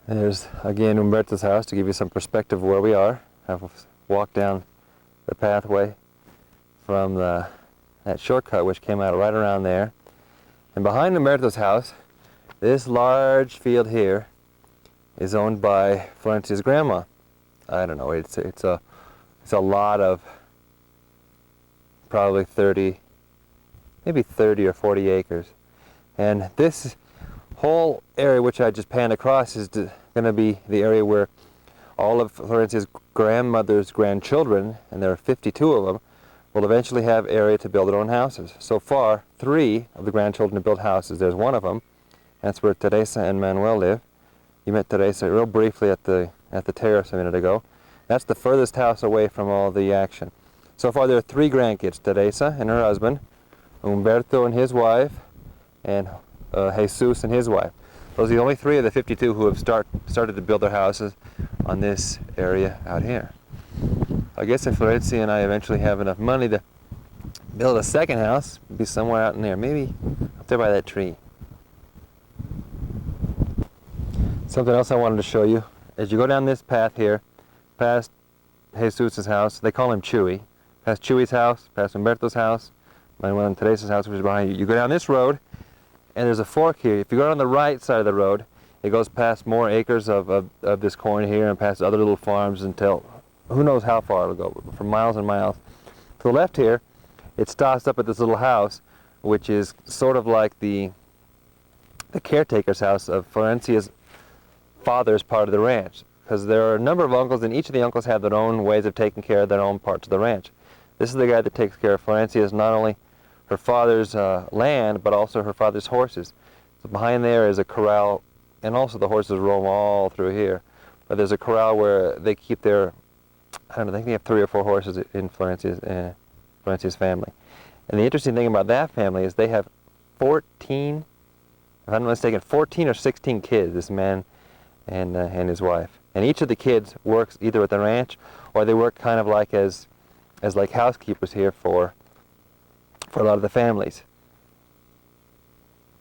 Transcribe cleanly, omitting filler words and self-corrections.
There's again Humberto's house to give you some perspective of where we are. I've walked down the pathway from that shortcut which came out right around there. And behind Humberto's house, this large field here is owned by Florencia's grandma. I don't know, it's a lot of probably 30, maybe 30 or 40 acres. And this whole area which I just panned across is going to be the area where all of Florencia's grandmother's grandchildren, and there are 52 of them, will eventually have area to build their own houses. So far, 3 of the grandchildren have built houses. There's one of them. That's where Teresa and Manuel live. You met Teresa real briefly at the terrace a minute ago. That's the furthest house away from all the action. So far there are 3 grandkids, Teresa and her husband, Humberto and his wife, and Jesus and his wife. Those are the only 3 of the 52 who have started to build their houses on this area out here. I guess if Florencia and I eventually have enough money to build a second house, it'll be somewhere out in there, maybe up there by that tree. Something else I wanted to show you. As you go down this path here, past Jesus' house, they call him Chewy, past Chewy's house, past Humberto's house, Manuel and Teresa's house, which is behind you. You go down this road, and there's a fork here. If you go on the right side of the road, it goes past more acres of this corn here and past other little farms until who knows how far it'll go, for miles and miles. To the left here, it stops up at this little house, which is sort of like the caretaker's house of Florencia's father's part of the ranch, because there are a number of uncles, and each of the uncles have their own ways of taking care of their own parts of the ranch. This is the guy that takes care of Florencia's, not only her father's land, but also her father's horses. So behind there is a corral, and also the horses roam all through here. But there's a corral where they keep their, I don't know, I think they have 3 or 4 horses in Florencia's family. And the interesting thing about that family is they have 14, if I'm not mistaken, 14 or 16 kids, this man and his wife. And each of the kids works either at the ranch, or they work kind of like as like housekeepers here for a lot of the families.